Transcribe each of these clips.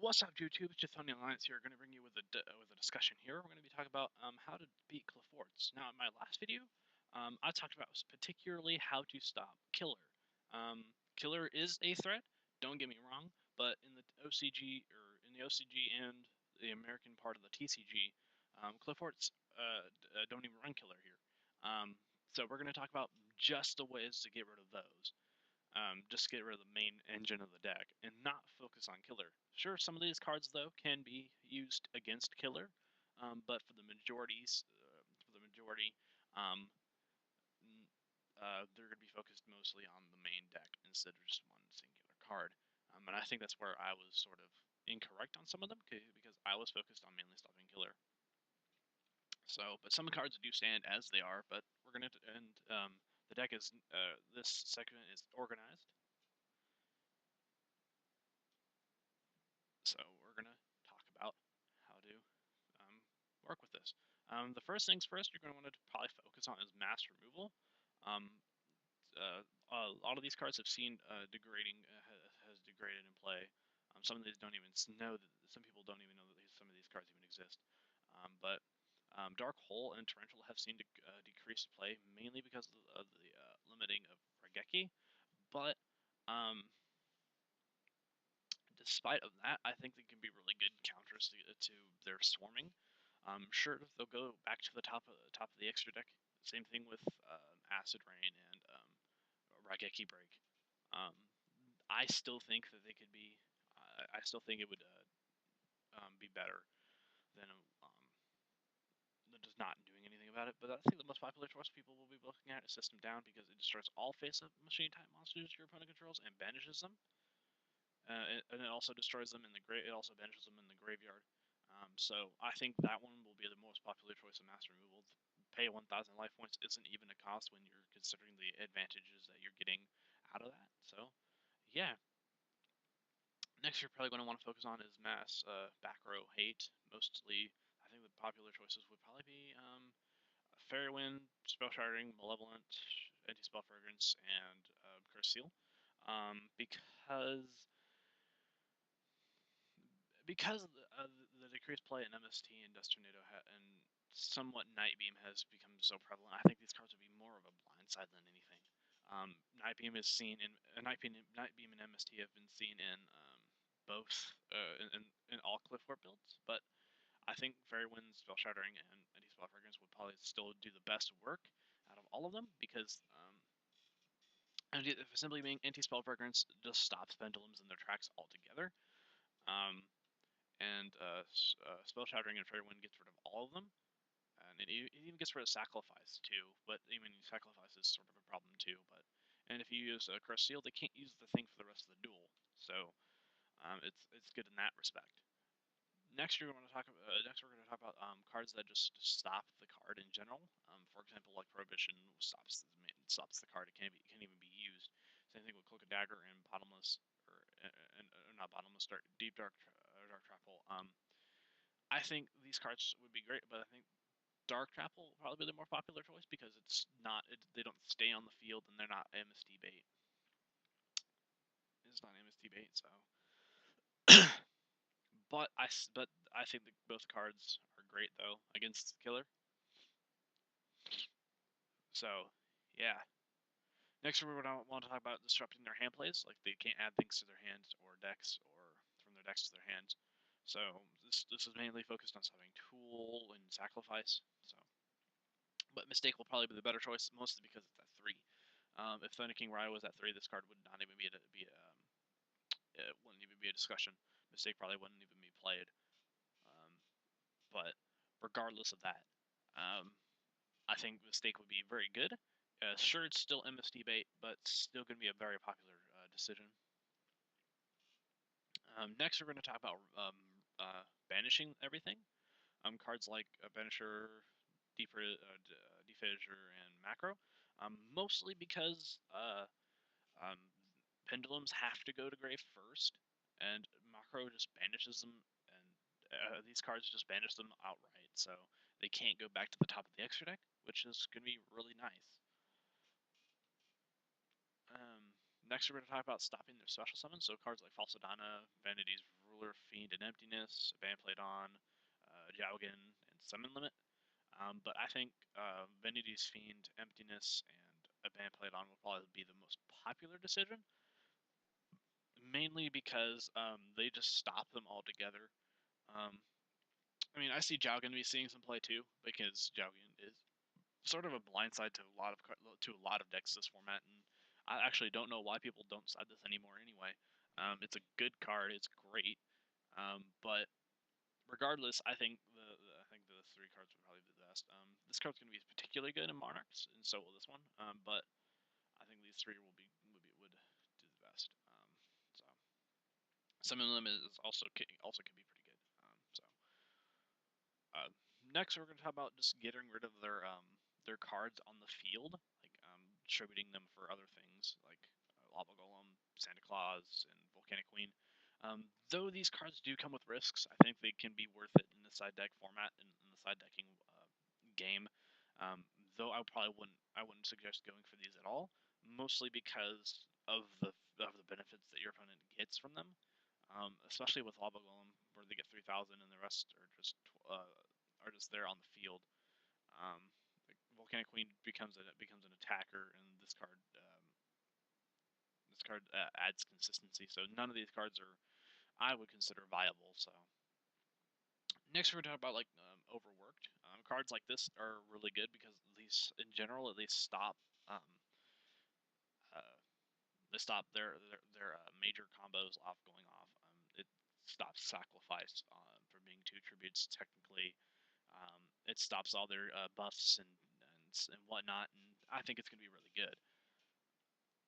What's up, YouTube? It's just Tony Alliance here. Going to bring you with a discussion here. We're going to be talking about how to beat Qliphorts. Now, in my last video, I talked about particularly how to stop Killer. Killer is a threat. Don't get me wrong, but in the OCG and the American part of the TCG, Qliphorts don't even run Killer here. So we're going to talk about just the ways to get rid of those. Just get rid of the main engine of the deck and not focus on Killer. Sure, some of these cards though can be used against Killer, but for the majority, um, they're going to be focused mostly on the main deck instead of just one singular card. And I think that's where I was sort of incorrect on some of them because I was focused on mainly stopping Killer. So, but some cards do stand as they are. But we're gonna the deck is this segment is organized. So we're going to talk about how to work with this. The first things first, you're going to want to probably focus on is mass removal. Um, a lot of these cards have seen degrading has degraded in play. Some of these don't even know that. Some people don't even know that some of these cards even exist. But Dark Hole and Torrential have seen decreased play mainly because of the limiting of Raigeki. But despite of that, I think they can be really good counters to their swarming. Sure, they'll go back to the top of the extra deck. Same thing with Acid Rain and Raigeki Break. I still think that they could be. I still think it would be better than just not doing anything about it. But I think the most popular choice people will be looking at is System Down because it destroys all face-up machine type monsters your opponent controls and banishes them. And it also destroys them in the it also banishes them in the graveyard. So I think that one will be the most popular choice of mass removal. Pay 1,000 life points isn't even a cost when you're considering the advantages that you're getting out of that. So, yeah. Next, you're probably going to want to focus on is mass back row hate. Mostly, I think the popular choices would probably be Fairy Wind, Spell Shattering, Malevolent, Anti-Spell Fragrance, and Curse Seal. Because the decreased play in MST and Dust Tornado and somewhat Night Beam has become so prevalent, I think these cards would be more of a blindside than anything. Night Beam is seen in Night Beam and MST have been seen in both in all Qliphort builds, but I think Fairy Wind, Spell Shattering, and Anti-Spell Fragrance would probably still do the best work out of all of them because simply being Anti-Spell Fragrance just stops pendulums in their tracks altogether. And Spell Shattering and Fairy Wind gets rid of all of them. And it even gets rid of Sacrifice too, but I mean Sacrifice is sort of a problem too. And if you use Curse Seal, they can't use the thing for the rest of the duel, so it's good in that respect. Next, we're going to talk about cards that just stop the card in general. For example, like Prohibition stops the card; it can't even be used. Same thing with Cloak of Dagger and Bottomless, or not Bottomless, Deep Dark Trapple. I think these cards would be great, but I think Dark Trapple will probably be the more popular choice because they don't stay on the field and they're not MST bait. It's not MST bait, so. But I think that both cards are great though against Killer. So, yeah. Next, we're going to want to talk about disrupting their hand plays. Like they can't add things to their hands or decks, or from their decks to their hands. So this is mainly focused on stopping Tool and Sacrifice. So, but Mistake will probably be the better choice, mostly because it's at 3. If Thunder King Rye was at 3, this card would not even it wouldn't even be a discussion. Mistake probably wouldn't even be played. But regardless of that, I think Mistake would be very good. Sure, it's still MST bait, but still going to be a very popular decision. Next, we're going to talk about banishing everything. Cards like Banisher, Defisher, and Macro. Mostly because pendulums have to go to grave first, and Macro just banishes them, and these cards just banish them outright, so they can't go back to the top of the extra deck, which is going to be really nice. Next, we're going to talk about stopping their special summons. So cards like Falsadana, Vanity's Ruler, Fiend, and Emptiness, Ban Played On, Jowgen, and Summon Limit. But I think Vanity's Fiend, Emptiness, and a Ban Played On will probably be the most popular decision, mainly because they just stop them altogether. Um, I mean, I see Jowgen be seeing some play too, because Jowgen is sort of a blindside to a lot of decks this format, and I actually don't know why people don't side this anymore. Anyway, it's a good card, it's great, but regardless, I think the three cards would probably be the best. This card's going to be particularly good in Monarchs, and so will this one. But I think these three would do the best. So some of them is also can be pretty good. Uh, Next, we're going to talk about just getting rid of their cards on the field, like distributing them for other things like Lava Golem, Santa Claus, and Volcanic Queen. Though these cards do come with risks, I think they can be worth it in the side deck format in the side decking game. Though I wouldn't suggest going for these at all, mostly because of the benefits that your opponent gets from them. Especially with Lava Golem, where they get 3,000 and the rest are just there on the field. Like Volcanic Queen becomes an attacker, and this card adds consistency. So none of these cards are I would consider viable. So next we're talking about like overworked cards like this are really good because these in general at least stop um, uh, they stop their major combos off going off. It stops sacrifice from being two tributes technically. It stops all their buffs and whatnot, and I think it's going to be really good.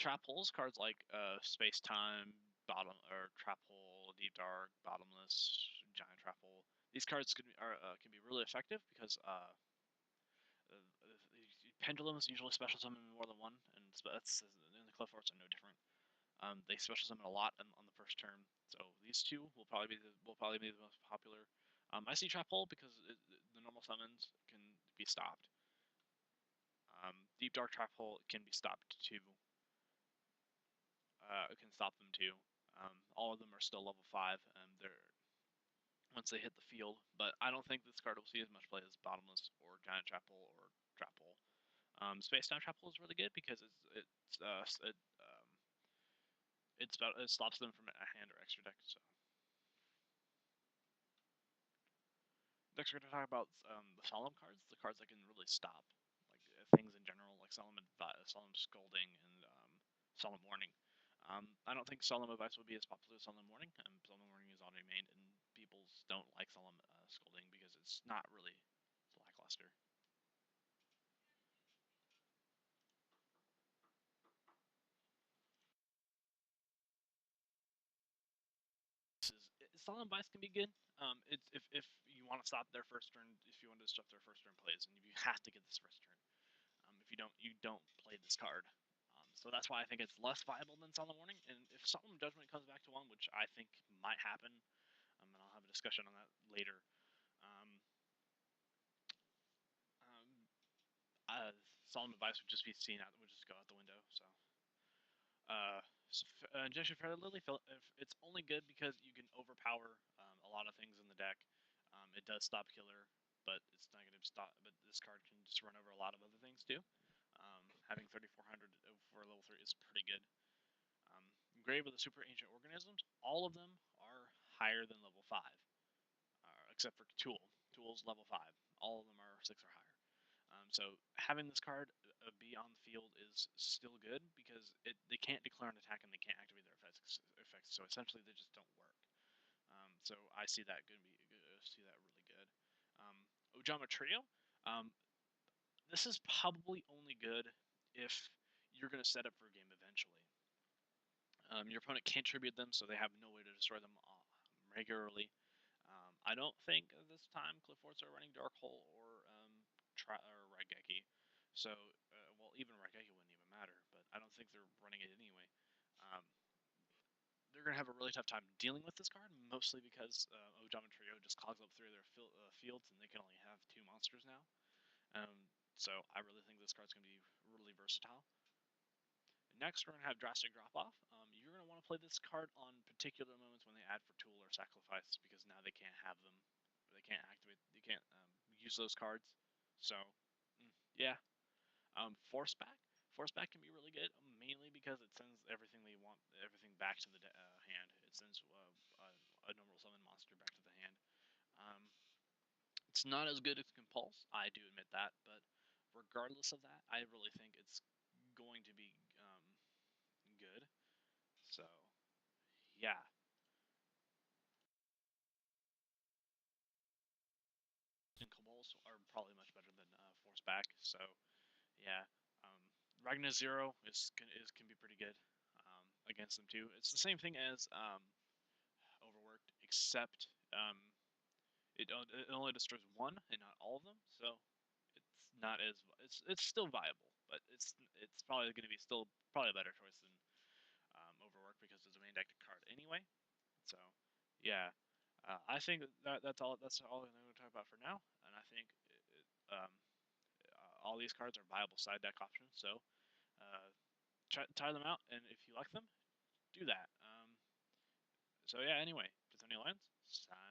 Trap holes cards like Space Time, Bottom or Trap Hole, Deep Dark, Bottomless, Giant Trap Hole. These cards can be really effective because pendulums usually special summon more than one, and that's and the Qliphorts are no different. They special summon a lot on the first turn, so these two will probably be the most popular. I see Trap Hole because the normal summons can be stopped. Deep Dark Trap Hole can be stopped too. It can stop them too. All of them are still level 5, and they're once they hit the field. But I don't think this card will see as much play as Bottomless or Giant Trap Hole or Trap Hole. Space Time Trap Hole is really good because it stops them from a hand or extra deck. So next, we're going to talk about the Solemn cards, the cards that can really stop like things in general, like Solemn Scolding and Solemn Warning. I don't think Solemn Advice would be as popular as Solemn Warning. Solemn Warning is already made, and people don't like Solemn Scolding because it's not really lackluster. Solemn Advice can be good. It's if you want to stop their first turn, if you want to disrupt their first turn plays, and you have to get this first turn. If you don't play this card. So that's why I think it's less viable than Solemn Warning. And if Solemn Judgment comes back to one, which I think might happen, and I'll have a discussion on that later. Um, um, uh, Solemn Advice would just be seen out, would just go out the window. So, Injection Fairy Lily, it's only good because you can overpower a lot of things in the deck. It does stop killer, but it's not going to stop. But this card can just run over a lot of other things too. Having 3,400 for level 3 is pretty good. Grave of the Super Ancient Organisms, all of them are higher than level 5, except for Tool. Tool's level 5. All of them are 6 or higher. So having this card be on the field is still good because they can't declare an attack and they can't activate their effects. So essentially, they just don't work. So I see that really good. Ojama Trio. Um, this is probably only good if you're going to set up for a game eventually. Your opponent can't tribute them, so they have no way to destroy them regularly. I don't think this time Qliphorts are running Dark Hole or Raigeki. So, well, even Raigeki wouldn't even matter, but I don't think they're running it anyway. Um, they're going to have a really tough time dealing with this card, mostly because Ojama Trio just clogs up through their fields, and they can only have 2 monsters now. So I really think this card's going to be really versatile. Next, we're going to have Drastic Drop Off. You're going to want want to play this card on particular moments when they add for tool or sacrifice, because now they can't have them. They can't activate. They can't use those cards. So, yeah. Force back. Force back can be really good, mainly because it sends everything they want, everything back to the hand. It sends a normal summon monster back to the hand. Um, it's not as good as Compulse, I do admit that, but regardless of that, I really think it's going to be good. So, yeah. And Compulse are probably much better than Force back. So, yeah. Ragnar Zero can be pretty good against them too. It's the same thing as Overworked, except it only destroys one and not all of them. So it's not as it's still viable, but it's probably going to be still probably a better choice than Overworked because it's a main deck card anyway. So yeah, I think that's all. That's all I'm going to talk about for now. And I think all these cards are viable side deck options. So try them out, and if you like them, do that. So yeah. Anyway, Plutonian Lines signing.